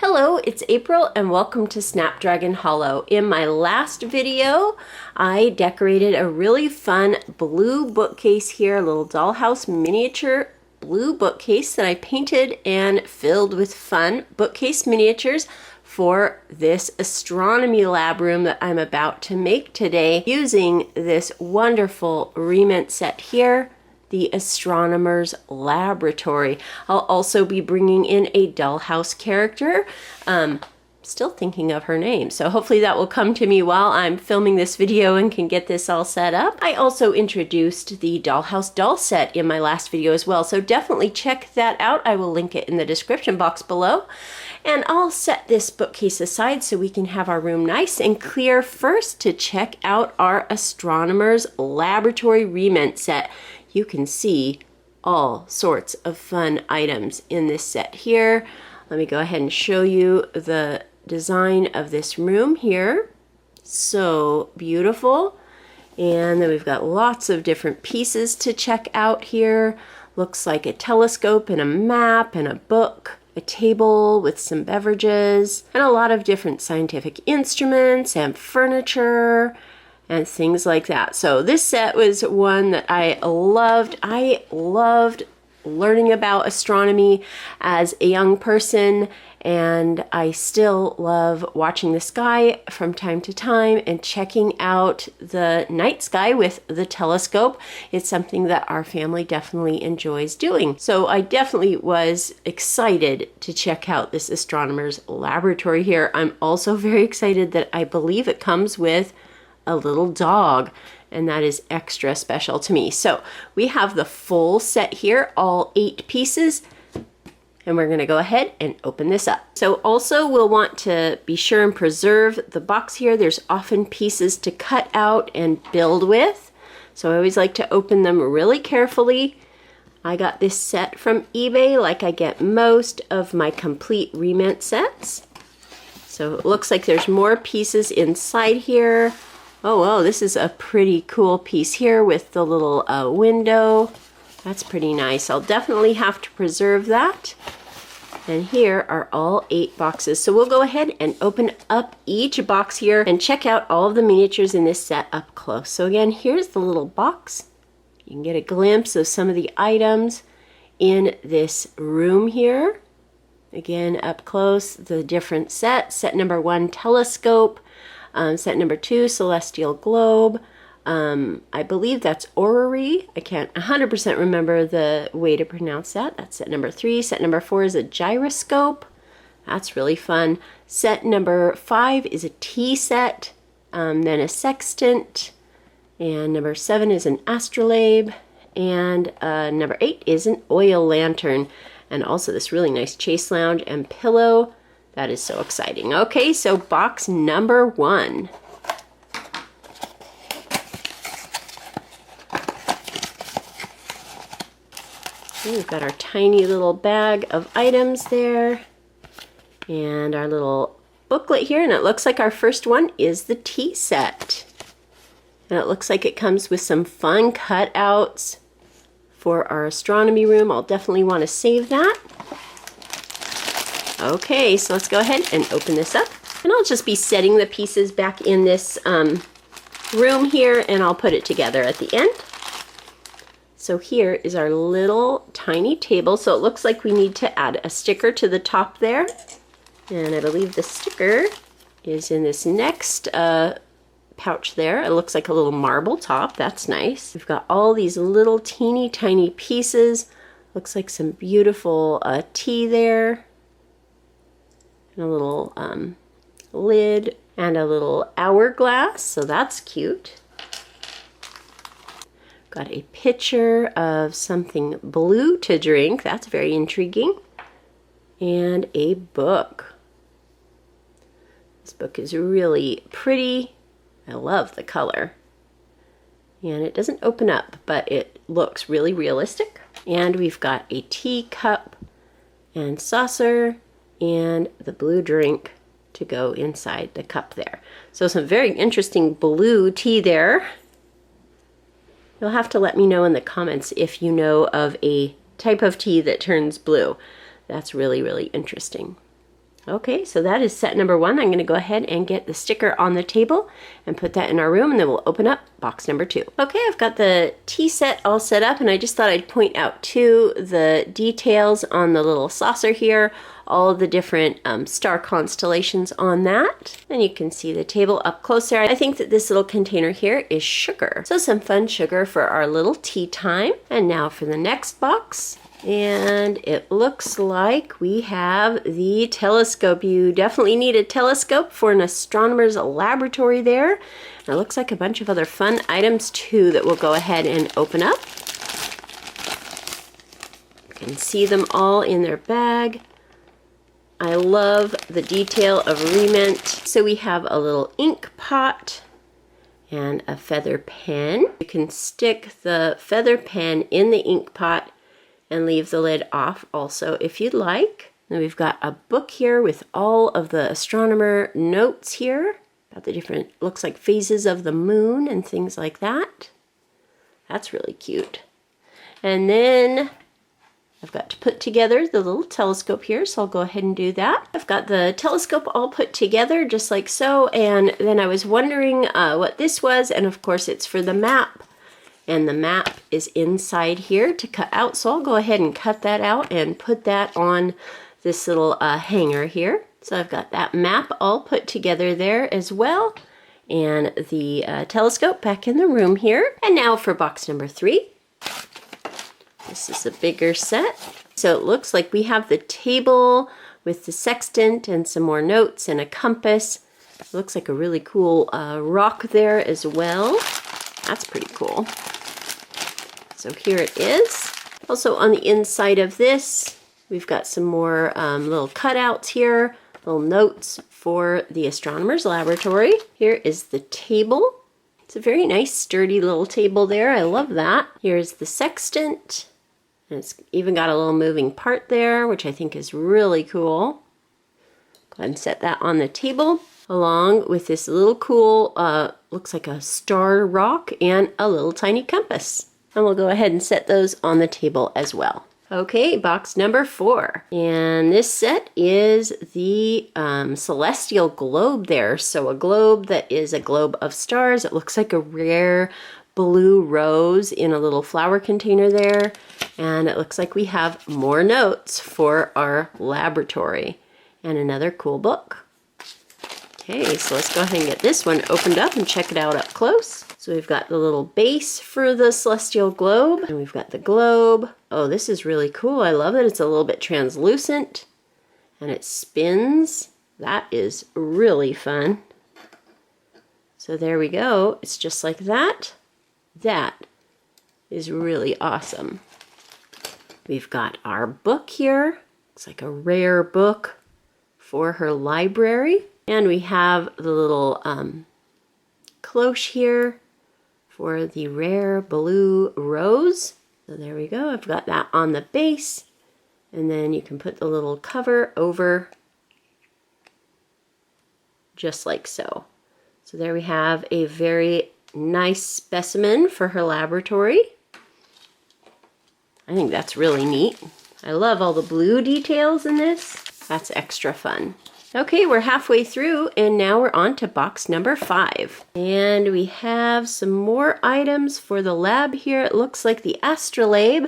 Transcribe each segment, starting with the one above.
Hello, it's April and welcome to Snapdragon Hollow. In my last video, I decorated a really fun blue bookcase here, a little dollhouse miniature blue bookcase that I painted and filled with fun bookcase miniatures for this astronomy lab room that I'm about to make today using this wonderful Re-Ment set here, the Astronomer's Laboratory. I'll also be bringing in a dollhouse character. Still thinking of her name, so hopefully that will come to me while I'm filming this video and can get this all set up. I also introduced the dollhouse doll set in my last video as well, so definitely check that out. I will link it in the description box below. And I'll set this bookcase aside so we can have our room nice and clear first to check out our Astronomer's Laboratory Re-Ment set. You can see all sorts of fun items in this set here. Let me go ahead and show you the design of this room here. So beautiful. And then we've got lots of different pieces to check out here. Looks like a telescope and a map and a book, a table with some beverages, and a lot of different scientific instruments and furniture and things like that. So this set was one that I loved. I loved learning about astronomy as a young person, and I still love watching the sky from time to time and checking out the night sky with the telescope. It's something that our family definitely enjoys doing. So I definitely was excited to check out this Astronomer's Laboratory here. I'm also very excited that I believe it comes with a little dog, and that is extra special to me. So we have the full set here, all 8 pieces, and we're going to go ahead and open this up. So also we'll want to be sure and preserve the box here. There's often pieces to cut out and build with, so I always like to open them really carefully. I got this set from eBay like I get most of my complete Re-Ment sets. So it looks like there's more pieces inside here. Oh, wow, this is a pretty cool piece here with the little window. That's pretty nice. I'll definitely have to preserve that. And here are all 8 boxes. So we'll go ahead and open up each box here and check out all of the miniatures in this set up close. So again, here's the little box. You can get a glimpse of some of the items in this room here. Again, up close, the different sets. Set number 1, telescope. Set number 2, celestial globe. I believe that's Orrery. I can't 100% remember the way to pronounce that. That's set number 3. Set number 4 is a gyroscope. That's really fun. Set number 5 is a tea set, then a sextant, and number 7 is an astrolabe, and number 8 is an oil lantern, and also this really nice chase lounge and pillow. That is so exciting. Okay, so box number 1. We've got our tiny little bag of items there and our little booklet here, and it looks like our first one is the tea set. And it looks like it comes with some fun cutouts for our astronomy room. I'll definitely want to save that. Okay, so let's go ahead and open this up. And I'll just be setting the pieces back in this room here, and I'll put it together at the end. So here is our little tiny table. So it looks like we need to add a sticker to the top there. And I believe the sticker is in this next pouch there. It looks like a little marble top. That's nice. We've got all these little teeny tiny pieces. Looks like some beautiful tea there. A little lid and a little hourglass, so that's cute. Got a picture of something blue to drink. That's very intriguing. And a book. This book is really pretty. I love the color. And it doesn't open up, but it looks really realistic. And we've got a teacup and saucer and the blue drink to go inside the cup there. So some very interesting blue tea there. You'll have to let me know in the comments if you know of a type of tea that turns blue. That's really, really interesting. Okay, so that is set number 1. I'm going to go ahead and get the sticker on the table and put that in our room, and then we'll open up box number 2. Okay, I've got the tea set all set up, and I just thought I'd point out too the details on the little saucer here, all of the different star constellations on that. And you can see the table up close there. I think that this little container here is sugar. So some fun sugar for our little tea time. And now for the next box. And it looks like we have the telescope. You definitely need a telescope for an astronomer's laboratory there. And it looks like a bunch of other fun items too that we'll go ahead and open up. You can see them all in their bag. I love the detail of Re-Ment. So we have a little ink pot and a feather pen. You can stick the feather pen in the ink pot and leave the lid off also if you'd like. Then we've got a book here with all of the astronomer notes here about the different, looks like phases of the moon and things like that. That's really cute. And then I've got to put together the little telescope here, so I'll go ahead and do that. I've got the telescope all put together just like so, and then I was wondering what this was, and of course it's for the map. And the map is inside here to cut out, so I'll go ahead and cut that out and put that on this little hanger here. So I've got that map all put together there as well, and the telescope back in the room here. And now for box number 3. This is a bigger set. So it looks like we have the table with the sextant and some more notes and a compass. It looks like a really cool rock there as well. That's pretty cool. So here it is. Also on the inside of this, we've got some more little cutouts here, little notes for the astronomer's laboratory. Here is the table. It's a very nice sturdy little table there. I love that. Here's the sextant. And it's even got a little moving part there, which I think is really cool. Go ahead and set that on the table, along with this little cool, looks like a star rock and a little tiny compass. And we'll go ahead and set those on the table as well. Okay, box number 4. And this set is the celestial globe there. So a globe that is a globe of stars. It looks like a rare blue rose in a little flower container there. And it looks like we have more notes for our laboratory. And another cool book. Okay, so let's go ahead and get this one opened up and check it out up close. So we've got the little base for the celestial globe, and we've got the globe. Oh, this is really cool. I love it. It's a little bit translucent, and it spins. That is really fun. So there we go. It's just like that. That is really awesome. We've got our book here. It's like a rare book for her library. And we have the little cloche here for the rare blue rose. So there we go. I've got that on the base. And then you can put the little cover over just like so. So there we have a very nice specimen for her laboratory. I think that's really neat. I love all the blue details in this. That's extra fun. Okay, we're halfway through, and now we're on to box number 5. And we have some more items for the lab here. It looks like the astrolabe.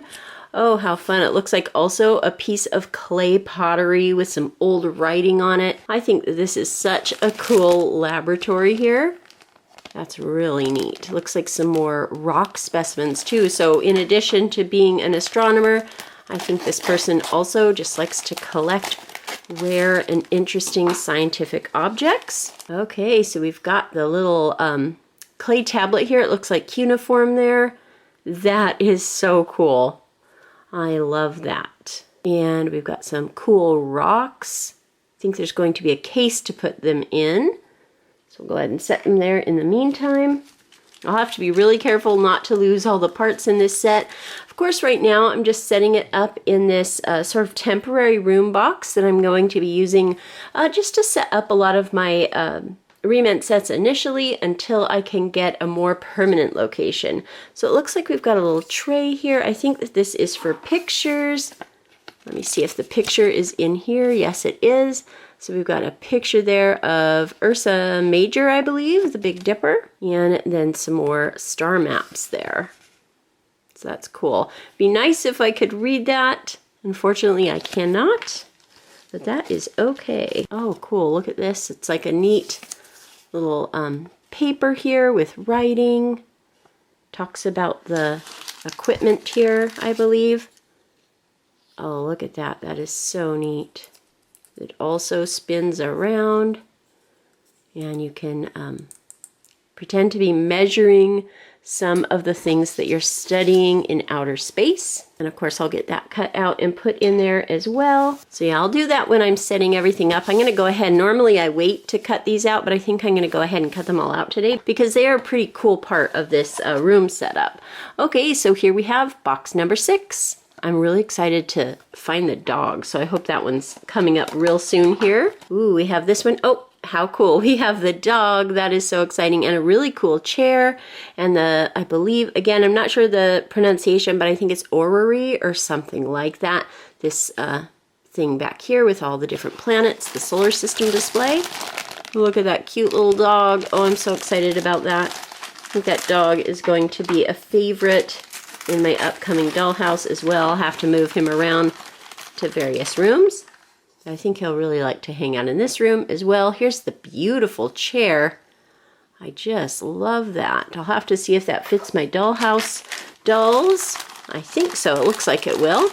Oh, how fun. It looks like also a piece of clay pottery with some old writing on it. I think that this is such a cool laboratory here. That's really neat. Looks like some more rock specimens too. So in addition to being an astronomer, I think this person also just likes to collect rare and interesting scientific objects. Okay, so we've got the little clay tablet here. It looks like cuneiform there. That is so cool. I love that. And we've got some cool rocks. I think there's going to be a case to put them in. So we'll go ahead and set them there in the meantime. I'll have to be really careful not to lose all the parts in this set. Of course, right now I'm just setting it up in this sort of temporary room box that I'm going to be using just to set up a lot of my Re-Ment sets initially until I can get a more permanent location. So it looks like we've got a little tray here. I think that this is for pictures. Let me see if the picture is in here. Yes, it is. So we've got a picture there of Ursa Major, I believe, the Big Dipper, and then some more star maps there. So that's cool. Be nice if I could read that. Unfortunately, I cannot, but that is okay. Oh, cool. Look at this. It's like a neat little paper here with writing. Talks about the equipment here, I believe. Oh, look at that. That is so neat. It also spins around, and you can pretend to be measuring some of the things that you're studying in outer space. And of course, I'll get that cut out and put in there as well. So yeah, I'll do that when I'm setting everything up. I'm going to go ahead. Normally I wait to cut these out, but I think I'm going to go ahead and cut them all out today because they are a pretty cool part of this room setup. Okay, so here we have box number 6. I'm really excited to find the dog, so I hope that one's coming up real soon here. Ooh, we have this one. Oh, how cool. We have the dog. That is so exciting. And a really cool chair. And I believe, again, I'm not sure the pronunciation, but I think it's Orrery or something like that. This thing back here with all the different planets, the solar system display. Look at that cute little dog. Oh, I'm so excited about that. I think that dog is going to be a favorite in my upcoming dollhouse as well. I'll have to move him around to various rooms. I think he'll really like to hang out in this room as well. Here's the beautiful chair. I just love that. I'll have to see if that fits my dollhouse dolls. I think so. It looks like it will.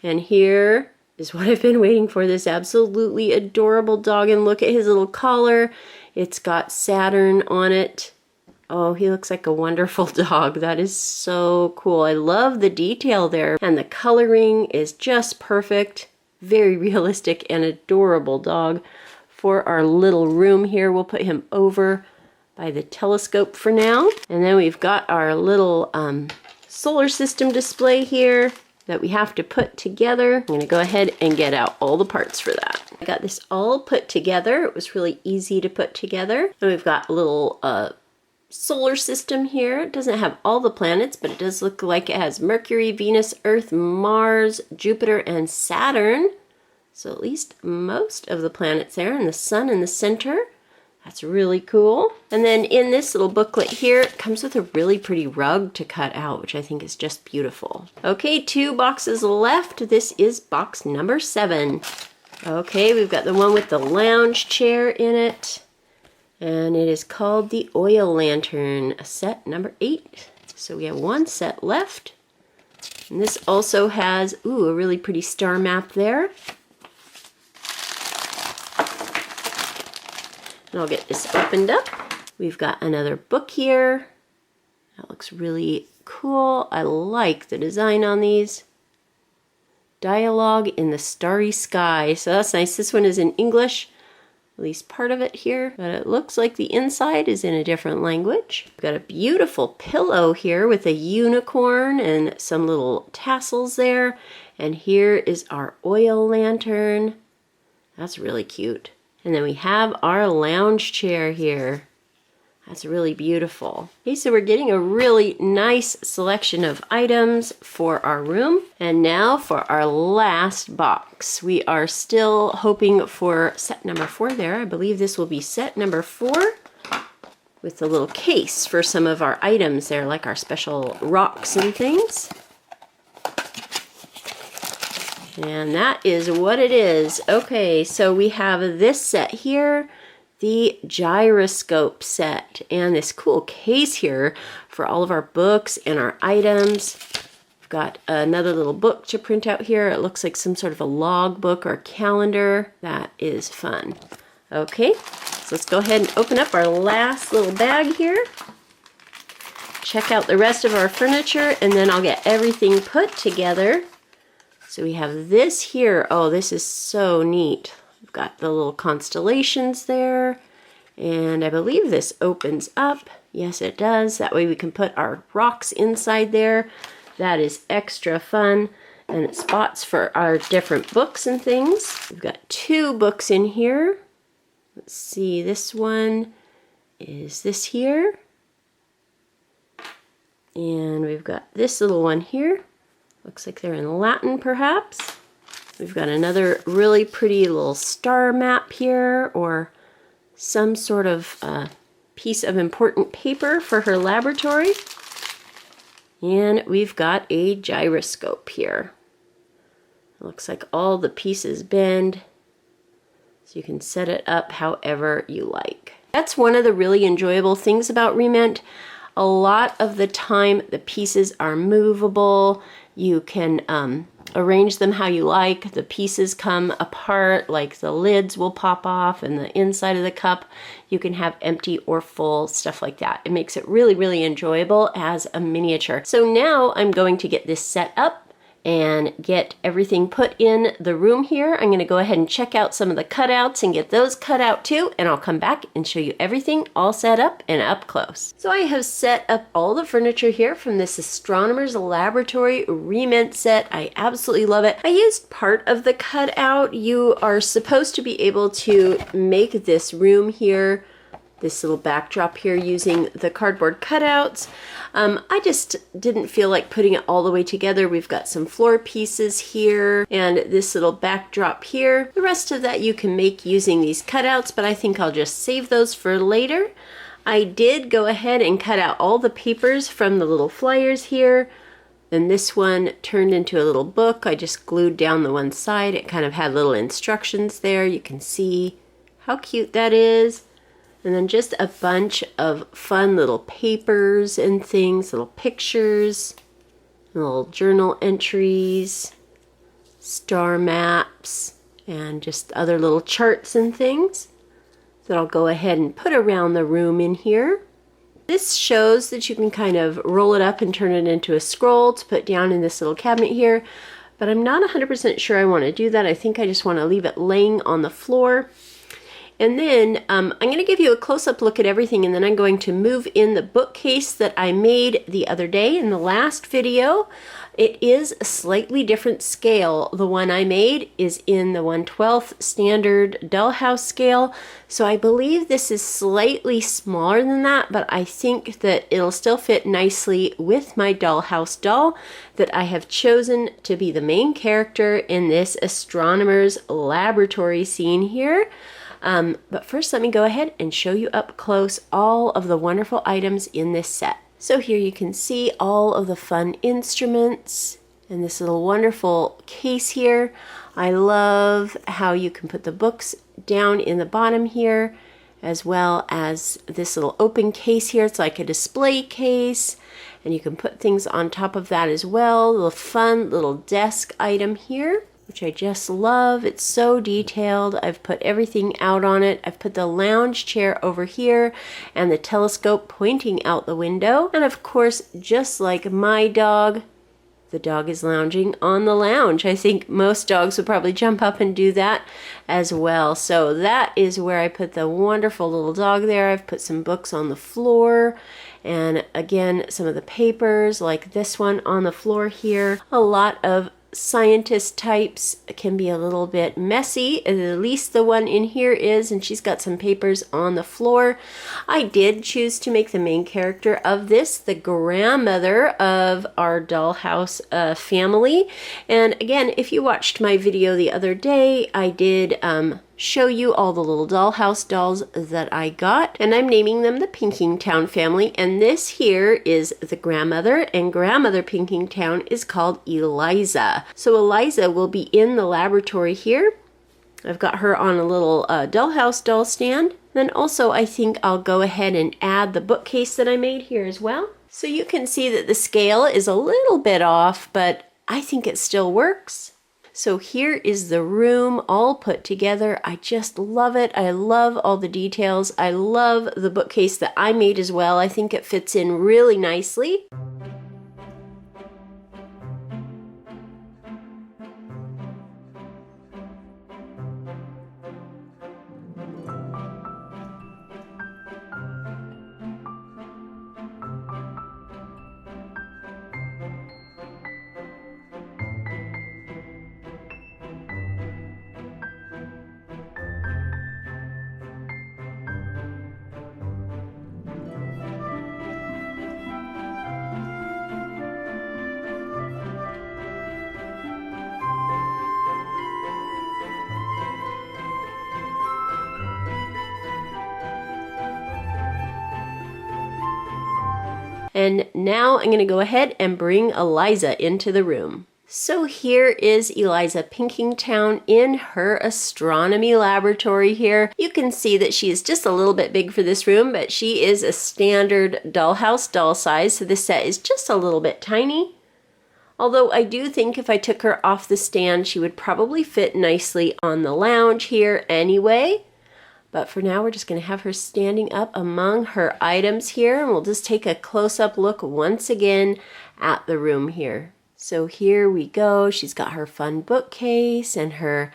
And here is what I've been waiting for, this absolutely adorable dog. And look at his little collar. It's got Saturn on it. Oh, he looks like a wonderful dog. That is so cool. I love the detail there. And the coloring is just perfect. Very realistic and adorable dog for our little room here. We'll put him over by the telescope for now. And then we've got our little solar system display here that we have to put together. I'm going to go ahead and get out all the parts for that. I got this all put together. It was really easy to put together. And we've got a little solar system here. It doesn't have all the planets, but it does look like it has Mercury, Venus, Earth, Mars, Jupiter, and Saturn. So at least most of the planets there, and the sun in the center. That's really cool. And then in this little booklet here, it comes with a really pretty rug to cut out, which I think is just beautiful. Okay, 2 boxes left. This is box number 7. Okay, we've got the one with the lounge chair in it. And it is called the Oil Lantern, set number 8. So we have 1 set left. And this also has, ooh, a really pretty star map there. And I'll get this opened up. We've got another book here. That looks really cool. I like the design on these. Dialogue in the Starry Sky. So that's nice. This one is in English. At least part of it here, but it looks like the inside is in a different language. We've got a beautiful pillow here with a unicorn and some little tassels there. And here is our oil lantern. That's really cute. And then we have our lounge chair here. That's really beautiful. Okay, so we're getting a really nice selection of items for our room. And now for our last box. We are still hoping for set number 4 there. I believe this will be set number 4 with a little case for some of our items there, like our special rocks and things. And that is what it is. Okay, so we have this set here. The Gyroscope set, and this cool case here for all of our books and our items. We've got another little book to print out here. It looks like some sort of a log book or calendar. That is fun. Okay, so let's go ahead and open up our last little bag here. Check out the rest of our furniture, and then I'll get everything put together. So we have this here. Oh, this is so neat. We've got the little constellations there, and I believe this opens up. Yes, it does. That way we can put our rocks inside there. That is extra fun, and it's spots for our different books and things. We've got 2 books in here. Let's see, this one is this here, and we've got this little one here. Looks like they're in Latin, perhaps. We've got another really pretty little star map here, or some sort of piece of important paper for her laboratory. And we've got a gyroscope here. It looks like all the pieces bend, so you can set it up however you like. That's one of the really enjoyable things about Re-Ment. A lot of the time the pieces are movable. You can arrange them how you like. The pieces come apart, like the lids will pop off and the inside of the cup you can have empty or full, stuff like that. It makes it really, really enjoyable as a miniature. So now I'm going to get this set up and get everything put in the room here. I'm going to go ahead and check out some of the cutouts and get those cut out too, and I'll come back and show you everything all set up and up close. So I have set up all the furniture here from this Astronomy Laboratory Re-Ment set. I absolutely love it. I used part of the cutout. You are supposed to be able to make this room here, this little backdrop here, using the cardboard cutouts. I just didn't feel like putting it all the way together. We've got some floor pieces here and this little backdrop here. The rest of that you can make using these cutouts, but I think I'll just save those for later. I did go ahead and cut out all the papers from the little flyers here. Then this one turned into a little book. I just glued down the one side. It kind of had little instructions there. You can see how cute that is. And then just a bunch of fun little papers and things, little pictures, little journal entries, star maps, and just other little charts and things that I'll go ahead and put around the room in here. This shows that you can kind of roll it up and turn it into a scroll to put down in this little cabinet here, but I'm not 100% sure I want to do that. I think I just want to leave it laying on the floor. And then I'm going to give you a close-up look at everything, and then I'm going to move in the bookcase that I made the other day in the last video. It is a slightly different scale. The one I made is in the 1/12 standard dollhouse scale, so I believe this is slightly smaller than that, but I think that it'll still fit nicely with my dollhouse doll that I have chosen to be the main character in this Astronomer's Laboratory scene here. But first let me go ahead and show you up close all of the wonderful items in this set. So here you can see all of the fun instruments and this little wonderful case here. I love how you can put the books down in the bottom here, as well as this little open case here. It's like a display case, and you can put things on top of that as well. The fun little desk item here, which I just love. It's so detailed. I've put everything out on it. I've put the lounge chair over here and the telescope pointing out the window. And of course, just like my dog, the dog is lounging on the lounge. I think most dogs would probably jump up and do that as well. So that is where I put the wonderful little dog there. I've put some books on the floor, and again, some of the papers like this one on the floor here. A lot of scientist types can be a little bit messy, at least the one in here is, and she's got some papers on the floor. I did choose to make the main character of this the grandmother of our dollhouse family. And again, if you watched my video the other day, I did show you all the little dollhouse dolls that I got, and I'm naming them the Pinkingtown family, and this here is the grandmother, and grandmother Pinkingtown is called Eliza. So Eliza will be in the laboratory here. I've got her on a little dollhouse doll stand. Then also I think I'll go ahead and add the bookcase that I made here as well. So you can see that the scale is a little bit off, but I think it still works. So here is the room all put together. I just love it. I love all the details. I love the bookcase that I made as well. I think it fits in really nicely. And now I'm going to go ahead and bring Eliza into the room. So here is Eliza Pinkingtown in her astronomy laboratory here. You can see that she is just a little bit big for this room, but she is a standard dollhouse doll size, so this set is just a little bit tiny. Although I do think if I took her off the stand, she would probably fit nicely on the lounge here anyway. But for now, we're just going to have her standing up among her items here, and we'll just take a close-up look once again at the room here. So here we go. She's got her fun bookcase and her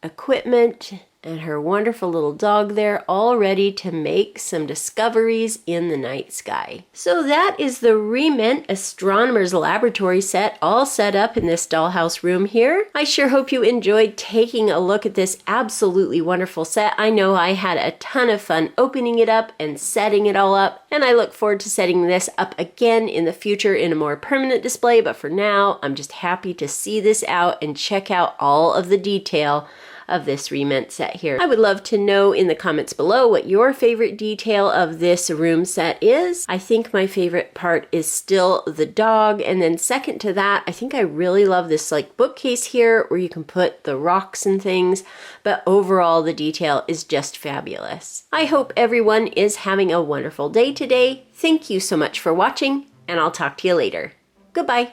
equipment and her wonderful little dog there, all ready to make some discoveries in the night sky. So that is the Re-Ment Astronomer's Laboratory set, all set up in this dollhouse room here. I sure hope you enjoyed taking a look at this absolutely wonderful set. I know I had a ton of fun opening it up and setting it all up, and I look forward to setting this up again in the future in a more permanent display, but for now, I'm just happy to see this out and check out all of the detail of this Re-Ment set here. I would love to know in the comments below what your favorite detail of this room set is. I think my favorite part is still the dog, and then second to that, I think I really love this like bookcase here where you can put the rocks and things, but overall the detail is just fabulous. I hope everyone is having a wonderful day today. Thank you so much for watching, and I'll talk to you later. Goodbye.